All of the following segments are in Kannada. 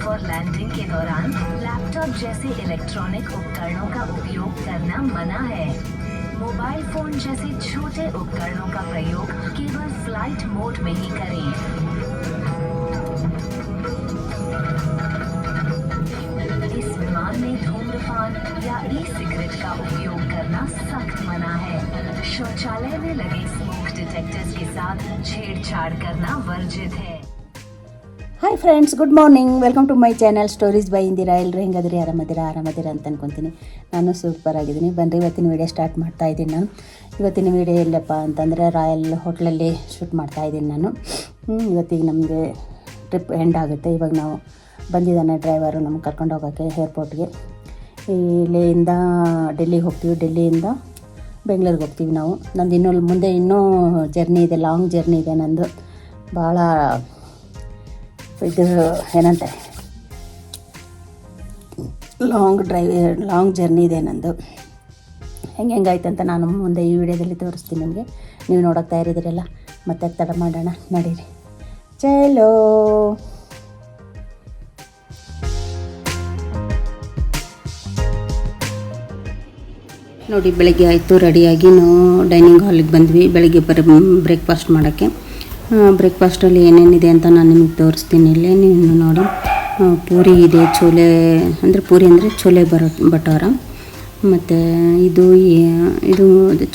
ऑफ और लैंडिंग के दौरान लैपटॉप जैसे इलेक्ट्रॉनिक उपकरणों का उपयोग करना मना है। मोबाइल फोन जैसे छोटे उपकरणों का प्रयोग केवल फ्लाइट मोड में ही करें। इस विमान में धूम्रपान या ई सिगरेट का उपयोग करना सख्त मना है। शौचालय में लगे स्मोक डिटेक्टर्स के साथ छेड़छाड़ करना वर्जित है। Hi friends, good morning. Welcome to my channel stories by Indira. ಎಲ್ಲರೂ ಹೆಂಗದ್ರಿ? ಆರಾಮದಿರಾ ಅಂತ ಅನ್ಕೊತೀನಿ. ನಾನು ಸೂಪರ್ ಆಗಿದ್ದೀನಿ. ಬನ್ರಿ ಇವತ್ತಿನ ವೀಡಿಯೋ ಸ್ಟಾರ್ಟ್ ಮಾಡ್ತಾ ಇದ್ದೀನಿ. ನಾನು ಇವತ್ತಿನ ವೀಡಿಯೋ ಎಲ್ಲಪ್ಪ ಅಂತಂದರೆ ರಾಯಲ್ ಹೋಟ್ಲಲ್ಲಿ ಶೂಟ್ ಮಾಡ್ತಾ ಇದ್ದೀನಿ ನಾನು. ಇವತ್ತಿಗೆ ನಮಗೆ ಟ್ರಿಪ್ ಎಂಡ್ ಆಗುತ್ತೆ. ಇವಾಗ ನಾವು ಬಂದಿದ್ದಾನೆ ಡ್ರೈವರು ನಮ್ಗೆ ಕರ್ಕೊಂಡು ಹೋಗೋಕ್ಕೆ ಏರ್ಪೋರ್ಟ್ಗೆ. ಇಲ್ಲಿಂದ ಡೆಲ್ಲಿಗೆ ಹೋಗ್ತೀವಿ, ಡೆಲ್ಲಿಯಿಂದ ಬೆಂಗಳೂರಿಗೆ ಹೋಗ್ತೀವಿ ನಾವು. ನಂದು ಮುಂದೆ ಇನ್ನೂ ಜರ್ನಿ ಇದೆ, ಲಾಂಗ್ ಜರ್ನಿ ಇದೆ ನಂದು. ಭಾಳ ಇದು ಏನಂತೆ ಲಾಂಗ್ ಜರ್ನಿ ಇದೆ ನಂದು. ಹೆಂಗಾಯ್ತು ಅಂತ ನಾನು ಮುಂದೆ ಈ ವಿಡಿಯೋದಲ್ಲಿ ತೋರಿಸ್ತೀನಿ ನಿಮಗೆ. ನೀವು ನೋಡೋಕ್ಕೆ ತಯಾರಿದ್ದೀರಲ್ಲ, ಮತ್ತೆ ತಡ ಮಾಡೋಣ, ನಡೀರಿ. ಚಲೋ ನೋಡಿ, ಬೆಳಗ್ಗೆ ಆಯಿತು, ರೆಡಿಯಾಗಿ ನಾವು ಡೈನಿಂಗ್ ಹಾಲಿಗೆ ಬಂದ್ವಿ. ಬೆಳಗ್ಗೆ ಬ್ರೇಕ್ಫಾಸ್ಟ್ ಮಾಡೋಕ್ಕೆ. ಬ್ರೇಕ್ಫಾಸ್ಟಲ್ಲಿ ಏನೇನಿದೆ ಅಂತ ನಾನು ನಿಮಗೆ ತೋರಿಸ್ತೀನಿ. ಇಲ್ಲೇ ನೀವು ನೋಡಿ, ಪೂರಿ ಇದೆ, ಪೂರಿ ಅಂದರೆ ಚೋಲೆ ಬಟಾರ, ಮತ್ತು ಇದು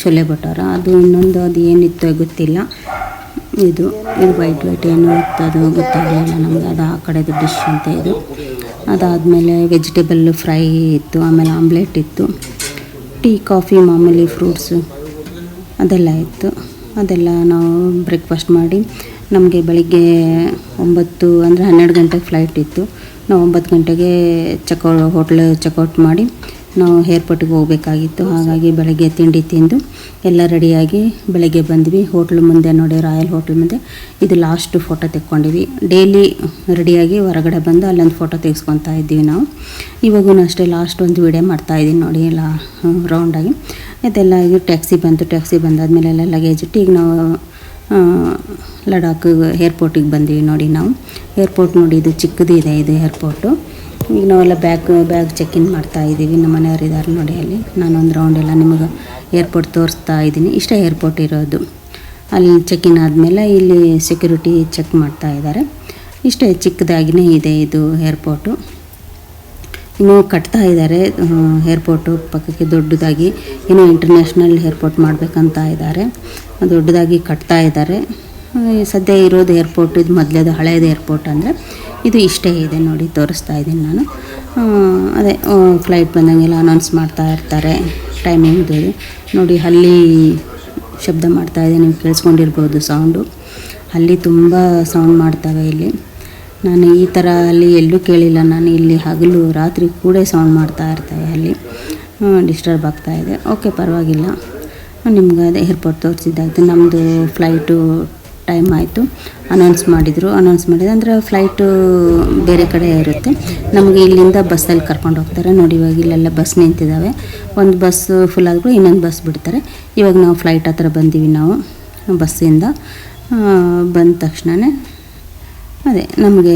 ಚೋಲೆ ಬಟಾರ. ಅದು ಇನ್ನೊಂದು ಅದು ಏನಿತ್ತು ಗೊತ್ತಿಲ್ಲ. ಇದು ವೈಟ್ ಏನೋ ಇತ್ತು, ಅದು ಗೊತ್ತಾಗಲಿಲ್ಲ ನಮಗೆ. ಅದು ಆ ಕಡೆದು ಡಿಶ್ ಅಂತ ಇದು. ಅದಾದಮೇಲೆ ವೆಜಿಟೇಬಲ್ ಫ್ರೈ ಇತ್ತು, ಆಮೇಲೆ ಆಮ್ಲೆಟ್ ಇತ್ತು, ಟೀ, ಕಾಫಿ, ಮಾಮೂಲಿ ಫ್ರೂಟ್ಸು ಅದೆಲ್ಲ ಇತ್ತು. ಅದೆಲ್ಲ ನಾವು ಬ್ರೇಕ್ಫಾಸ್ಟ್ ಮಾಡಿ, ನಮಗೆ ಬೆಳಿಗ್ಗೆ 9 ಅಂದರೆ 12 ಗಂಟೆಗೆ ಫ್ಲೈಟ್ ಇತ್ತು. ನಾವು 9 ಗಂಟೆಗೆ ಹೋಟ್ಲ್ ಚೆಕ್ಔಟ್ ಮಾಡಿ ನಾವು ಏರ್ಪೋರ್ಟಿಗೆ ಹೋಗಬೇಕಾಗಿತ್ತು. ಹಾಗಾಗಿ ಬೆಳಗ್ಗೆ ತಿಂಡಿ ತಿಂದು ಎಲ್ಲ ರೆಡಿಯಾಗಿ ಬೆಳಗ್ಗೆ ಬಂದ್ವಿ. ಹೋಟ್ಲ್ ಮುಂದೆ ನೋಡಿ, ರಾಯಲ್ ಹೋಟ್ಲ್ ಮುಂದೆ ಇದು ಲಾಸ್ಟ್ ಫೋಟೋ ತೆಕ್ಕೊಂಡಿವಿ. ಡೈಲಿ ರೆಡಿಯಾಗಿ ಹೊರಗಡೆ ಬಂದು ಅಲ್ಲೊಂದು ಫೋಟೋ ತೆಗೆಸ್ಕೊತಾ ಇದ್ದೀವಿ ನಾವು. ಇವಾಗೂ ಅಷ್ಟೇ ಲಾಸ್ಟ್ ಒಂದು ವಿಡಿಯೋ ಮಾಡ್ತಾಯಿದ್ದೀನಿ ನೋಡಿ, ಎಲ್ಲ ರೌಂಡಾಗಿ. ಇದೆಲ್ಲ ಈಗ ಟ್ಯಾಕ್ಸಿ ಬಂದಾದಮೇಲೆ ಎಲ್ಲ ಲಗೇಜ್ ಇಟ್ಟು ಈಗ ನಾವು ಲಡಾಖ್ ಏರ್ಪೋರ್ಟಿಗೆ ಬಂದ್ವಿ ನೋಡಿ. ನಾವು ಏರ್ಪೋರ್ಟ್ ನೋಡಿ, ಇದು ಚಿಕ್ಕದಿದೆ ಇದು ಏರ್ಪೋರ್ಟು. ಈಗ ನಾವೆಲ್ಲ ಬ್ಯಾಗ್ ಚೆಕ್-ಇನ್ ಮಾಡ್ತಾಯಿದ್ದೀವಿ. ನಮ್ಮ ಮನೆಯವ್ರು ಇದ್ದಾರೆ ನೋಡಿ ಅಲ್ಲಿ. ನಾನೊಂದು ರೌಂಡ್ ಎಲ್ಲ ನಿಮಗೆ ಏರ್ಪೋರ್ಟ್ ತೋರಿಸ್ತಾ ಇದ್ದೀನಿ. ಇಷ್ಟೇ ಏರ್ಪೋರ್ಟ್ ಇರೋದು. ಅಲ್ಲಿ ಚೆಕ್-ಇನ್ ಆದಮೇಲೆ ಇಲ್ಲಿ ಸೆಕ್ಯೂರಿಟಿ ಚೆಕ್ ಮಾಡ್ತಾ ಇದ್ದಾರೆ. ಇಷ್ಟೇ ಚಿಕ್ಕದಾಗಿಯೇ ಇದೆ ಇದು ಏರ್ಪೋರ್ಟು. ಇನ್ನೂ ಕಟ್ತಾ ಇದ್ದಾರೆ ಏರ್ಪೋರ್ಟು ಪಕ್ಕಕ್ಕೆ ದೊಡ್ಡದಾಗಿ. ಇನ್ನೂ ಇಂಟರ್ನ್ಯಾಷನಲ್ ಏರ್ಪೋರ್ಟ್ ಮಾಡಬೇಕಂತ ಇದ್ದಾರೆ, ದೊಡ್ಡದಾಗಿ ಕಟ್ತಾ ಇದ್ದಾರೆ. ಸದ್ಯ ಇರೋದು ಏರ್ಪೋರ್ಟ್ ಇದು ಮೊದಲೇದು ಹಳೆಯದು ಏರ್ಪೋರ್ಟ್ ಅಂದರೆ ಇದು ಇಷ್ಟೇ ಇದೆ ನೋಡಿ, ತೋರಿಸ್ತಾ ಇದ್ದೀನಿ ನಾನು. ಅದೇ ಫ್ಲೈಟ್ ಬಂದಂಗೆಲ್ಲ ಅನೌನ್ಸ್ ಮಾಡ್ತಾ ಇರ್ತಾರೆ ಟೈಮಿಂಗ್ದು ನೋಡಿ. ಅಲ್ಲಿ ಶಬ್ದ ಮಾಡ್ತಾಯಿದೆ, ನೀವು ಕೇಳಿಸ್ಕೊಂಡಿರ್ಬೋದು ಸೌಂಡು. ಅಲ್ಲಿ ತುಂಬ ಸೌಂಡ್ ಮಾಡ್ತವೆ ಇಲ್ಲಿ. ನಾನು ಈ ಥರ ಅಲ್ಲಿ ಎಲ್ಲೂ ಕೇಳಿಲ್ಲ ನಾನು. ಇಲ್ಲಿ ಹಗಲು ರಾತ್ರಿ ಕೂಡ ಸೌಂಡ್ ಮಾಡ್ತಾ ಇರ್ತವೆ ಅಲ್ಲಿ, ಡಿಸ್ಟರ್ಬ್ ಆಗ್ತಾಯಿದೆ. ಓಕೆ, ಪರವಾಗಿಲ್ಲ. ನಿಮ್ಗೆ ಅದೇ ಏರ್ಪೋರ್ಟ್ ತೋರಿಸಿದ್ದಾಯ್ತು. ನಮ್ಮದು ಫ್ಲೈಟು ಟೈಮ್ ಆಯಿತು. ಅನೌನ್ಸ್ ಮಾಡಿದರು ಅಂದರೆ ಫ್ಲೈಟು ಬೇರೆ ಕಡೆ ಇರುತ್ತೆ. ನಮಗೆ ಇಲ್ಲಿಂದ ಬಸ್ಸಲ್ಲಿ ಕರ್ಕೊಂಡು ಹೋಗ್ತಾರೆ ನೋಡಿ. ಇವಾಗ ಇಲ್ಲೆಲ್ಲ ಬಸ್ ನಿಂತಿದ್ದಾವೆ. ಒಂದು ಬಸ್ ಫುಲ್ ಆದರೂ ಇನ್ನೊಂದು ಬಸ್ ಬಿಡ್ತಾರೆ. ಇವಾಗ ನಾವು ಫ್ಲೈಟ್ ಹತ್ರ ಬಂದೀವಿ ನಾವು ಬಸ್ಸಿಂದ. ಬಂದ ತಕ್ಷಣವೇ ಅದೇ ನಮಗೆ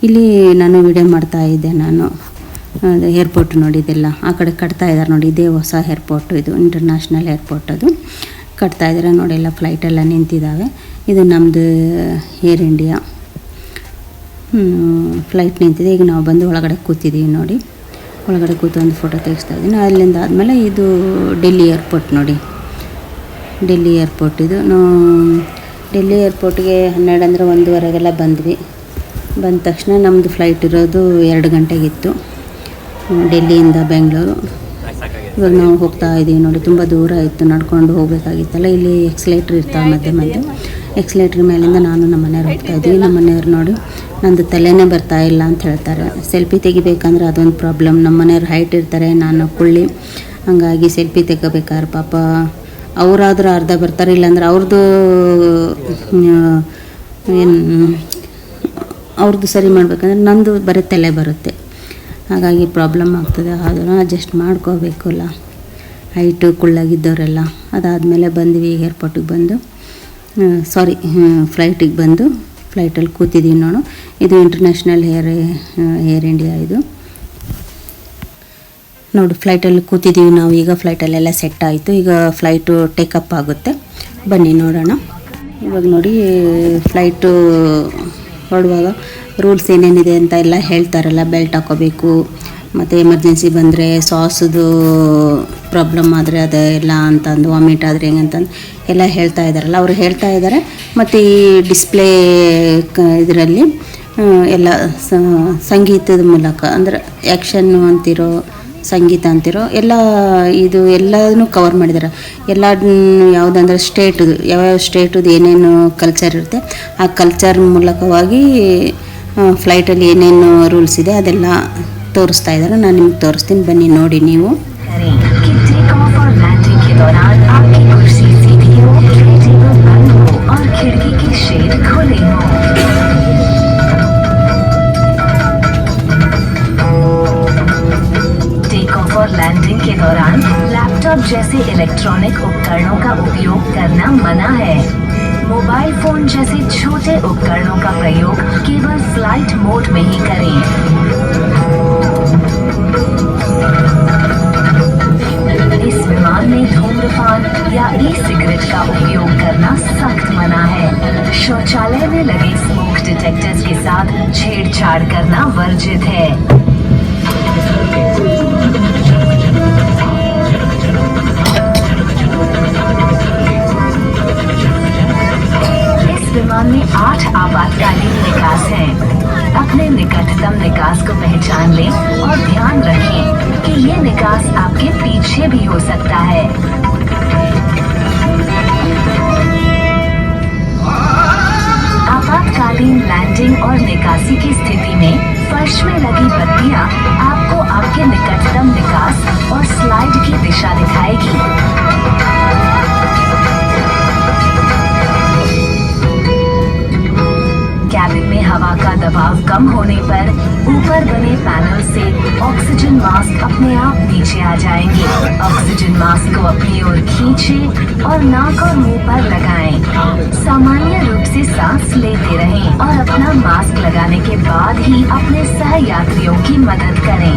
ಇಲ್ಲಿ ನಾನು ವಿಡಿಯೋ ಮಾಡ್ತಾಯಿದ್ದೆ ನಾನು. ಅದು ಏರ್ಪೋರ್ಟ್ ನೋಡಿ, ಇದೆಲ್ಲ ಆ ಕಡೆ ಕಟ್ತಾ ಇದ್ದಾರೆ ನೋಡಿ. ಇದೇ ಹೊಸ ಏರ್ಪೋರ್ಟು, ಇದು ಇಂಟರ್ನ್ಯಾಷನಲ್ ಏರ್ಪೋರ್ಟ್. ಅದು ಕಟ್ತಾ ಇದ್ದಾರೆ ನೋಡಿ. ಎಲ್ಲ ಫ್ಲೈಟೆಲ್ಲ ನಿಂತಿದ್ದಾವೆ. ಇದು ನಮ್ಮದು ಏರ್ ಇಂಡಿಯಾ ಫ್ಲೈಟ್ ನಿಂತಿದೆ. ಈಗ ನಾವು ಬಂದು ಒಳಗಡೆ ಕೂತಿದ್ದೀವಿ ನೋಡಿ. ಒಳಗಡೆ ಕೂತು ಒಂದು ಫೋಟೋ ತೆಗೆಸ್ತಾ ಇದ್ದೀನಿ. ಅಲ್ಲಿಂದ ಆದಮೇಲೆ ಇದು ಡೆಲ್ಲಿ ಏರ್ಪೋರ್ಟ್ ನೋಡಿ. ಡೆಲ್ಲಿ ಏರ್ಪೋರ್ಟ್ ಇದು. ಡೆಲ್ಲಿ ಏರ್ಪೋರ್ಟ್ಗೆ 12 ಅಂದರೆ 1:15 ಬಂದ್ವಿ. ಬಂದ ತಕ್ಷಣ ನಮ್ಮದು ಫ್ಲೈಟ್ ಇರೋದು 2 ಗಂಟೆಗಿತ್ತು, ಡೆಲ್ಲಿಯಿಂದ ಬೆಂಗಳೂರು. ಇವಾಗ ನಾವು ಹೋಗ್ತಾ ಇದ್ದೀವಿ ನೋಡಿ. ತುಂಬ ದೂರ ಇತ್ತು, ನಡ್ಕೊಂಡು ಹೋಗಬೇಕಾಗಿತ್ತಲ್ಲ. ಇಲ್ಲಿ ಎಕ್ಸಲೇಟ್ರ್ ಇರ್ತಾವೆ ಮಧ್ಯೆ. ಎಕ್ಸಲೇಟ್ರ್ ಮೇಲಿಂದ ನಾನು ನಮ್ಮ ಮನೆಯವ್ರು ಹೋಗ್ತಾಯಿದ್ವಿ. ನಮ್ಮ ಮನೆಯವ್ರು ನೋಡಿ, ನಂದು ತಲೆನೇ ಬರ್ತಾ ಇಲ್ಲ ಅಂತ ಹೇಳ್ತಾರೆ. ಸೆಲ್ಫಿ ತೆಗಿಬೇಕಂದ್ರೆ ಅದೊಂದು ಪ್ರಾಬ್ಲಮ್. ನಮ್ಮ ಮನೆಯವ್ರು ಹೈಟ್ ಇರ್ತಾರೆ, ನಾನು ಕುಳ್ಳಿ. ಹಂಗಾಗಿ ಸೆಲ್ಫಿ ತೆಗೋಬೇಕಾದ್ರೆ ಪಾಪ ಅವರಾದ್ರೂ ಅರ್ಧ ಬರ್ತಾರೆ, ಇಲ್ಲಾಂದ್ರೆ ಅವ್ರದ್ದು ಸರಿ ಮಾಡಬೇಕಂದ್ರೆ ನಂದು ಬರೀ ತಲೆ ಬರುತ್ತೆ. ಹಾಗಾಗಿ ಪ್ರಾಬ್ಲಮ್ ಆಗ್ತದೆ. ಅದನ್ನು ಅಡ್ಜಸ್ಟ್ ಮಾಡ್ಕೋಬೇಕಲ್ಲ, ಹೈಟು ಕುಳ್ಳಾಗಿದ್ದವರೆಲ್ಲ. ಅದಾದಮೇಲೆ ಬಂದ್ವಿ ಏರ್ಪೋರ್ಟಿಗೆ ಬಂದು ಫ್ಲೈಟಿಗೆ ಬಂದು ಫ್ಲೈಟಲ್ಲಿ ಕೂತಿದ್ದೀವಿ ನೋಡು. ಇದು ಇಂಟರ್ನ್ಯಾಷನಲ್ ಏರ್ ಇಂಡಿಯಾ ಇದು. ನೋಡಿ ಫ್ಲೈಟಲ್ಲಿ ಕೂತಿದ್ದೀವಿ ನಾವು ಈಗ. ಫ್ಲೈಟಲ್ಲೆಲ್ಲ ಸೆಟ್ ಆಯಿತು. ಈಗ ಫ್ಲೈಟು ಟೇಕಪ್ ಆಗುತ್ತೆ, ಬನ್ನಿ ನೋಡೋಣ. ಇವಾಗ ನೋಡಿ ಫ್ಲೈಟು ಹೊರಡುವಾಗ ರೂಲ್ಸ್ ಏನೇನಿದೆ ಅಂತ ಎಲ್ಲ ಹೇಳ್ತಾರಲ್ಲ. ಬೆಲ್ಟ್ ಹಾಕೋಬೇಕು, ಮತ್ತು ಎಮರ್ಜೆನ್ಸಿ ಬಂದರೆ ಸಾಸದು ಪ್ರಾಬ್ಲಮ್ ಆದರೆ ಅದೆಲ್ಲ ಅಂತಂದು, ವಾಮಿಟ್ ಆದರೆ ಹೆಂಗಂತಂದು ಎಲ್ಲ ಹೇಳ್ತಾ ಇದ್ದಾರಲ್ಲ, ಅವರು ಹೇಳ್ತಾ ಇದ್ದಾರೆ. ಮತ್ತು ಈ ಡಿಸ್ಪ್ಲೇ ಇದರಲ್ಲಿ ಎಲ್ಲ ಸಂಗೀತದ ಮೂಲಕ, ಅಂದರೆ ಆ್ಯಕ್ಷನ್ನು ಅಂತಿರೋ, ಸಂಗೀತ ಅಂತಿರೋ ಎಲ್ಲ ಇದು ಎಲ್ಲನೂ ಕವರ್ ಮಾಡಿದ್ದಾರೆ. ಎಲ್ಲ ಯಾವುದಂದ್ರೆ ಸ್ಟೇಟದು, ಯಾವ್ಯಾವ ಸ್ಟೇಟದು ಏನೇನು ಕಲ್ಚರ್ ಇರುತ್ತೆ ಆ ಕಲ್ಚರ್ ಮೂಲಕವಾಗಿ ಫ್ಲೈಟಲ್ಲಿ ಏನೇನು ರೂಲ್ಸ್ ಇದೆ ಅದೆಲ್ಲ ತೋರಿಸ್ತಾ ಇದ್ದಾರೆ. ನಾನು ನಿಮ್ಗೆ ತೋರಿಸ್ತೀನಿ, ಬನ್ನಿ ನೋಡಿ ನೀವು. लैंडिंग के दौरान लैपटॉप जैसे इलेक्ट्रॉनिक उपकरणों का उपयोग करना मना है। मोबाइल फोन जैसे छोटे उपकरणों का प्रयोग केवल फ्लाइट मोड में ही करें। इस विमान में धूम्रपान या ई सिगरेट का उपयोग करना सख्त मना है। शौचालय में लगे स्मोक डिटेक्टर्स के साथ छेड़छाड़ करना वर्जित है। विमान में 8 आपातकालीन निकास हैं। अपने निकटतम निकास को पहचान लें और ध्यान रखें कि ये निकास आपके पीछे भी हो सकता है। आपातकालीन लैंडिंग और निकासी की स्थिति में फर्श में लगी बत्तियां आपको आपके निकटतम निकास और स्लाइड की दिशा दिखाएगी। कैबिन में हवा का दबाव कम होने पर ऊपर बने पैनल से ऑक्सीजन मास्क अपने आप नीचे आ जाएंगे। ऑक्सीजन मास्क को अपनी ओर खींचें और नाक और मुंह पर लगाएं। सामान्य रूप से सांस लेते रहें और अपना मास्क लगाने के बाद ही अपने सहयात्रियों की मदद करें।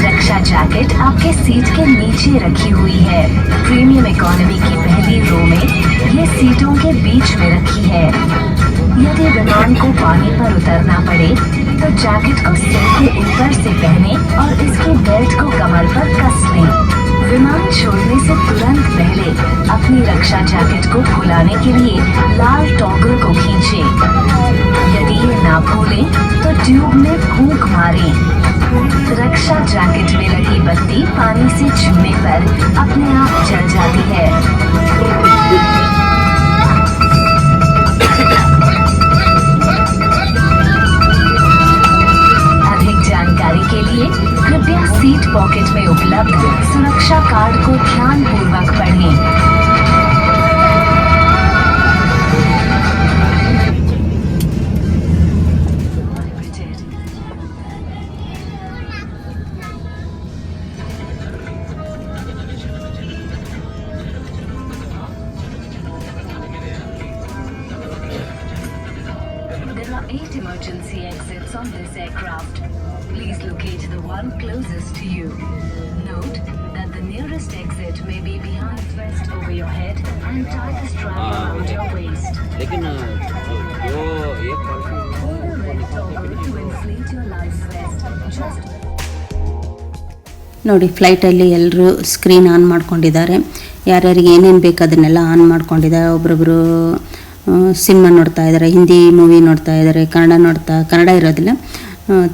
रक्षा जैकेट आपके सीट के नीचे रखी हुई है। प्रीमियम इकोनॉमी की पहली रो में ये सीटों के बीच में रखी है। यदि विमान को पानी पर उतरना पड़े तो जैकेट को सिर के ऊपर से पहने और इसकी बेल्ट को कमर पर कस लें। विमान छोड़ने से तुरंत पहले अपनी रक्षा जैकेट को खुलाने के लिए लाल टॉगल को खींचें। यदि ये ना भूलें तो ट्यूब में फूंक मारें। रक्षा जैकेट में लगी बत्ती पानी से छूने पर अपने आप जल जाती है। अधिक जानकारी के लिए कृपया सीट पॉकेट में उपलब्ध सुरक्षा कार्ड को ध्यानपूर्वक पढ़ें। There are 8 emergency exits on this aircraft. Please locate the one closest to you. Note that the nearest exit may be behind, twist over your head and tie the strap around your waist. लेकिन जो ये Hold the red toggle to inflate your life vest. Just ನೋಡಿ ಫ್ಲೈಟಲ್ಲಿ ಎಲ್ಲರೂ ಸ್ಕ್ರೀನ್ ಆನ್ ಮಾಡ್ಕೊಂಡಿದ್ದಾರೆ. ಯಾರ್ಯಾರಿಗೆ ಏನೇನು ಬೇಕು ಅದನ್ನೆಲ್ಲ ಆನ್ ಮಾಡ್ಕೊಂಡಿದ್ದಾರೆ. ಒಬ್ರೊಬ್ಬರು ಸಿನಿಮಾ ನೋಡ್ತಾ ಇದ್ದಾರೆ, ಹಿಂದಿ ಮೂವಿ ನೋಡ್ತಾ ಇದ್ದಾರೆ, ಕನ್ನಡ ಇರೋದಿಲ್ಲ,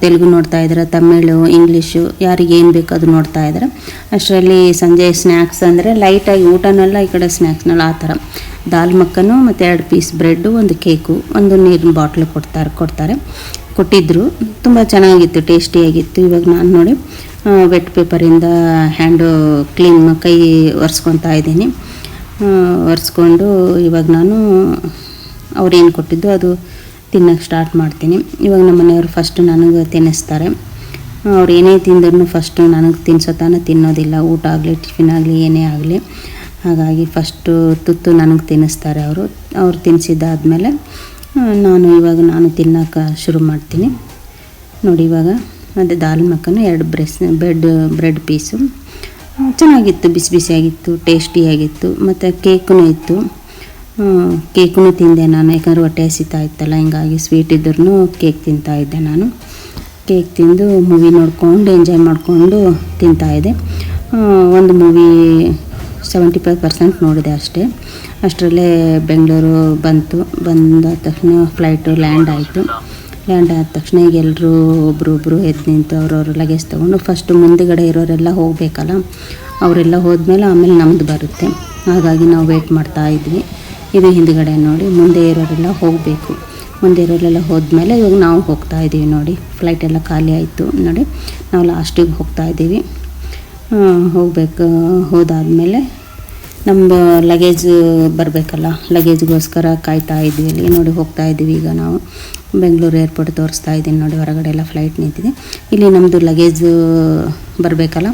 ತೆಲುಗು ನೋಡ್ತಾ ಇದ್ದಾರೆ, ತಮಿಳು, ಇಂಗ್ಲೀಷು, ಯಾರಿಗೆ ಏನು ಬೇಕು ಅದು ನೋಡ್ತಾ ಇದ್ದಾರೆ. ಅಷ್ಟರಲ್ಲಿ ಸಂಜೆ ಸ್ನ್ಯಾಕ್ಸ್ ಅಂದರೆ ಲೈಟಾಗಿ ಊಟನೆಲ್ಲ ಈ ಕಡೆ ಸ್ನ್ಯಾಕ್ಸ್ನೆಲ್ಲ ಆ ಥರ ದಾಲ್ ಮಕ್ಕನು ಮತ್ತು 2 ಪೀಸ್ ಬ್ರೆಡ್ಡು, ಒಂದು ಕೇಕು, ಒಂದು ನೀರಿನ ಬಾಟ್ಲು ಕೊಟ್ಟಿದ್ದರು. ತುಂಬ ಚೆನ್ನಾಗಿತ್ತು, ಟೇಸ್ಟಿಯಾಗಿತ್ತು. ಇವಾಗ ನಾನು ನೋಡಿ ವೆಟ್ ಪೇಪರಿಂದ ಹ್ಯಾಂಡು ಕ್ಲೀನ್ ಕೈ ಒರೆಸ್ಕೊತಾ ಇದ್ದೀನಿ. ಒರೆಸ್ಕೊಂಡು ಇವಾಗ ನಾನು ಅವ್ರೇನು ಕೊಟ್ಟಿದ್ದು ಅದು ತಿನ್ನೋಕ್ಕೆ ಸ್ಟಾರ್ಟ್ ಮಾಡ್ತೀನಿ. ಇವಾಗ ನಮ್ಮ ಮನೆಯವರು ಫಸ್ಟು ನನಗೆ ತಿನ್ನಿಸ್ತಾರೆ. ಅವ್ರು ಏನೇ ತಿಂದ್ರೂ ಫಸ್ಟು ನನಗೆ ತಿನ್ನಿಸೋತಾನೆ ತಿನ್ನೋದಿಲ್ಲ. ಊಟ ಆಗಲಿ ಟಿಫಿನ್ ಆಗಲಿ ಏನೇ ಆಗಲಿ. ಹಾಗಾಗಿ ಫಸ್ಟು ತುತ್ತು ನನಗೆ ತಿನ್ನಿಸ್ತಾರೆ ಅವರು. ತಿನ್ನಿಸಿದ್ದಾದಮೇಲೆ ನಾನು ತಿನ್ನೋಕೆ ಶುರು ಮಾಡ್ತೀನಿ ನೋಡಿ. ಇವಾಗ ಮತ್ತು ದಾಲ್ ಮಖಾನ 2 ಬ್ರೆಡ್ ಪೀಸು ಚೆನ್ನಾಗಿತ್ತು, ಬಿಸಿ ಬಿಸಿಯಾಗಿತ್ತು, ಟೇಸ್ಟಿಯಾಗಿತ್ತು. ಮತ್ತು ಕೇಕೂ ಇತ್ತು, ಕೇಕೂ ತಿಂದೆ ನಾನು, ಯಾಕಂದರೆ ಹೊಟ್ಟೆ ಹಸಿತಾ ಇತ್ತಲ್ಲ, ಹಿಂಗಾಗಿ ಸ್ವೀಟ್ ಇದ್ರೂ ಕೇಕ್ ತಿಂತಾಯಿದ್ದೆ ನಾನು. ಕೇಕ್ ತಿಂದು ಮೂವಿ ನೋಡಿಕೊಂಡು ಎಂಜಾಯ್ ಮಾಡಿಕೊಂಡು ತಿಂತಾಯಿದ್ದೆ. ಒಂದು ಮೂವಿ 75% ನೋಡಿದೆ ಅಷ್ಟೇ. ಅಷ್ಟರಲ್ಲೇ ಬೆಂಗಳೂರು ಬಂದ ತಕ್ಷಣ ಫ್ಲೈಟು ಲ್ಯಾಂಡ್ ಆಯಿತು. ಲ್ಯಾಂಡ್ ಆದ ತಕ್ಷಣ ಈಗ ಎಲ್ಲರೂ ಒಬ್ಬರು ಎದ್ದು ನಿಂತು ಅವ್ರವ್ರ ಲಗೇಜ್ ತೊಗೊಂಡು ಫಸ್ಟ್ ಮುಂದುಗಡೆ ಇರೋರೆಲ್ಲ ಹೋಗಬೇಕಲ್ಲ, ಅವರೆಲ್ಲ ಹೋದ್ಮೇಲೆ ಆಮೇಲೆ ನಮ್ಮದು ಬರುತ್ತೆ. ಹಾಗಾಗಿ ನಾವು ವೆಯ್ಟ್ ಮಾಡ್ತಾಯಿದ್ವಿ. ಇದು ಹಿಂದುಗಡೆ ನೋಡಿ, ಮುಂದೆ ಇರೋರೆಲ್ಲ ಹೋಗಬೇಕು. ಮುಂದೆ ಇರೋರೆಲ್ಲ ಹೋದ್ಮೇಲೆ ಇವಾಗ ನಾವು ಹೋಗ್ತಾಯಿದ್ದೀವಿ ನೋಡಿ. ಫ್ಲೈಟೆಲ್ಲ ಖಾಲಿ ಆಯಿತು ನೋಡಿ, ನಾವು ಲಾಸ್ಟಿಗೆ ಹೋಗ್ತಾಯಿದ್ದೀವಿ. ಹೋದಾದಮೇಲೆ ನಮ್ಮ ಲಗೇಜ್ ಬರಬೇಕಲ್ಲ, ಲಗೇಜ್ಗೋಸ್ಕರ ಕಾಯ್ತಾ ಇದ್ವಿ ಅಲ್ಲಿ ನೋಡಿ. ಹೋಗ್ತಾಯಿದ್ದೀವಿ ಈಗ ನಾವು ಬೆಂಗಳೂರು ಏರ್ಪೋರ್ಟ್ ತೋರಿಸ್ತಾ ಇದ್ದೀನಿ ನೋಡಿ. ಹೊರಗಡೆ ಎಲ್ಲ ಫ್ಲೈಟ್ ನಿಂತಿದೆ. ಇಲ್ಲಿ ನಮ್ಮದು ಲಗೇಜ್ ಬರಬೇಕಲ್ಲ,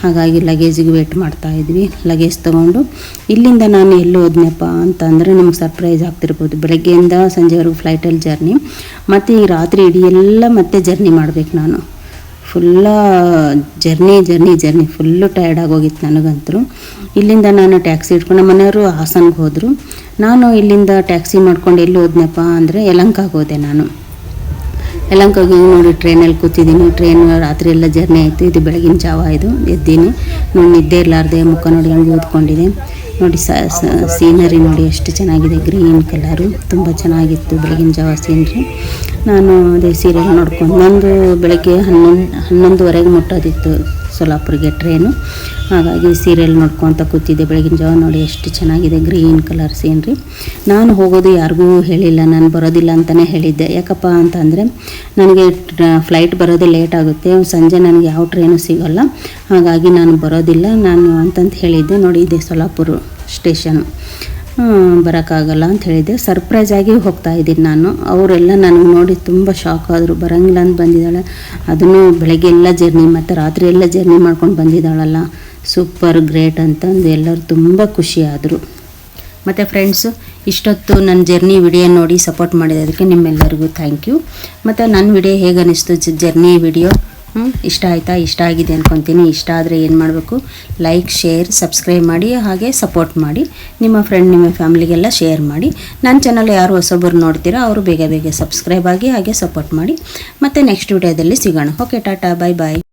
ಹಾಗಾಗಿ ಲಗೇಜಿಗೆ ವೇಟ್ ಮಾಡ್ತಾಯಿದ್ವಿ. ಲಗೇಜ್ ತೊಗೊಂಡು ಇಲ್ಲಿಂದ ನಾನು ಎಲ್ಲಿ ಹೋದ್ನಪ್ಪ ಅಂತಂದರೆ ನಿಮ್ಗೆ ಸರ್ಪ್ರೈಸ್ ಆಗ್ತಿರ್ಬೋದು. ಬೆಳಗ್ಗೆಯಿಂದ ಸಂಜೆವರೆಗೂ ಫ್ಲೈಟಲ್ಲಿ ಜರ್ನಿ, ಮತ್ತು ಈ ರಾತ್ರಿ ಇಡೀ ಎಲ್ಲ ಮತ್ತೆ ಜರ್ನಿ ಮಾಡಬೇಕು ನಾನು. ಜರ್ನಿ ಫುಲ್ಲು ಟಯರ್ಡ್ ಆಗೋಗಿತ್ತು ನನಗಂತೂ. ಇಲ್ಲಿಂದ ನಾನು ಟ್ಯಾಕ್ಸಿ ಇಟ್ಕೊಂಡು ಮನೆಯವರು ಹಾಸನ್ಗೆ ಹೋದರು. ನಾನು ಇಲ್ಲಿಂದ ಟ್ಯಾಕ್ಸಿ ಮಾಡ್ಕೊಂಡು ಎಲ್ಲಿ ಹೋದ್ನಪ್ಪ ಅಂದರೆ ಯಲಹಂಕಕ್ಕೆ ಹೋದೆ ನಾನು. ಯಲಹಂಕಗೆ ನೋಡಿ ಟ್ರೈನಲ್ಲಿ ಕೂತಿದ್ದೀನಿ. ಟ್ರೈನ್ ರಾತ್ರಿ ಎಲ್ಲ ಜರ್ನಿ ಆಯಿತು. ಇದು ಬೆಳಗಿನ ಜಾವ ಎದ್ದೀನಿ ನೋಡಿ. ನಿದ್ದೆ ಇರಲಾರ್ದೆ ಮುಖ ನೋಡಿ ಹಂಗೆ ಓದ್ಕೊಂಡಿದೆ ನೋಡಿ. ಸೀನರಿ ನೋಡಿ ಎಷ್ಟು ಚೆನ್ನಾಗಿದೆ, ಗ್ರೀನ್ ಕಲರು, ತುಂಬ ಚೆನ್ನಾಗಿತ್ತು ಬೆಳಗಿನ ಜಾವ ಸೀನ್ರಿ. ನಾನು ಅದೇ ಸೀರಿಯಲ್ ನೋಡ್ಕೊಂಡು ನಂದು ಬೆಳಗ್ಗೆ 11:30 ಮುಟ್ಟೋದಿತ್ತು ಸೋಲಾಪುರಿಗೆ ಟ್ರೈನು. ಹಾಗಾಗಿ ಸೀರಿಯಲ್ ನೋಡ್ಕೊತ ಕೂತಿದ್ದೆ ಬೆಳಗಿನ ಜಾವ ನೋಡಿ. ಎಷ್ಟು ಚೆನ್ನಾಗಿದೆ ಗ್ರೀನ್ ಕಲರ್ ಸೀನ್ರಿ. ನಾನು ಹೋಗೋದು ಯಾರಿಗೂ ಹೇಳಿಲ್ಲ, ನಾನು ಬರೋದಿಲ್ಲ ಅಂತಲೇ ಹೇಳಿದ್ದೆ. ಯಾಕಪ್ಪ ಅಂತಂದರೆ ನನಗೆ ಫ್ಲೈಟ್ ಬರೋದೇ ಲೇಟ್ ಆಗುತ್ತೆ, ಸಂಜೆ ನನಗೆ ಯಾವ ಟ್ರೈನು ಸಿಗೋಲ್ಲ, ಹಾಗಾಗಿ ನಾನು ಬರೋದಿಲ್ಲ ಅಂತಂತ ಹೇಳಿದ್ದೆ ನೋಡಿ. ಇದೆ ಸೋಲಾಪುರ ಸ್ಟೇಷನು, ಬರೋಕ್ಕಾಗಲ್ಲ ಅಂತ ಹೇಳಿದ್ದೆ. ಸರ್ಪ್ರೈಸ್ ಆಗಿ ಹೋಗ್ತಾಯಿದ್ದೀನಿ ನಾನು. ಅವರೆಲ್ಲ ನನಗೆ ನೋಡಿ ತುಂಬ ಶಾಕ್ ಆದರು. ಬರೋಂಗಿಲ್ಲ ಅಂತ ಬಂದಿದ್ದಾಳೆ, ಅದನ್ನು ಬೆಳಗ್ಗೆ ಎಲ್ಲ ಜರ್ನಿ ಮತ್ತು ರಾತ್ರಿ ಎಲ್ಲ ಜರ್ನಿ ಮಾಡ್ಕೊಂಡು ಬಂದಿದ್ದಾಳಲ್ಲ, ಸೂಪರ್ ಗ್ರೇಟ್ ಅಂತಂದು ಎಲ್ಲರೂ ತುಂಬ ಖುಷಿಯಾದರು. ಮತ್ತು ಫ್ರೆಂಡ್ಸು, ಇಷ್ಟೊತ್ತು ನನ್ನ ಜರ್ನಿ ವಿಡಿಯೋ ನೋಡಿ ಸಪೋರ್ಟ್ ಮಾಡಿದ್ದಕ್ಕೆ ನಿಮ್ಮೆಲ್ಲರಿಗೂ ಥ್ಯಾಂಕ್ ಯು. ಮತ್ತು ನನ್ನ ವಿಡಿಯೋ ಹೇಗೆ ಅನ್ನಿಸ್ತು, ಜರ್ನಿ ವಿಡಿಯೋ ಇಷ್ಟ ಆಯಿತಾ? ಇಷ್ಟ ಆಗಿದೆ ಅಂದ್ಕೊತೀನಿ. ಇಷ್ಟ ಆದರೆ ಏನು ಮಾಡಬೇಕು, ಲೈಕ್, ಶೇರ್, ಸಬ್ಸ್ಕ್ರೈಬ್ ಮಾಡಿ, ಹಾಗೆ ಸಪೋರ್ಟ್ ಮಾಡಿ. ನಿಮ್ಮ ಫ್ರೆಂಡ್, ನಿಮ್ಮ ಫ್ಯಾಮಿಲಿಗೆಲ್ಲ ಶೇರ್ ಮಾಡಿ. ನನ್ನ ಚಾನಲ್ ಯಾರು ಹೊಸೊಬ್ಬರು ನೋಡ್ತೀರಾ ಅವರು ಬೇಗ ಸಬ್ಸ್ಕ್ರೈಬ್ ಆಗಿ, ಹಾಗೆ ಸಪೋರ್ಟ್ ಮಾಡಿ. ಮತ್ತು ನೆಕ್ಸ್ಟ್ ವಿಡಿಯೋದಲ್ಲಿ ಸಿಗೋಣ. ಓಕೆ, ಟಾಟಾ, ಬಾಯ್ ಬಾಯ್.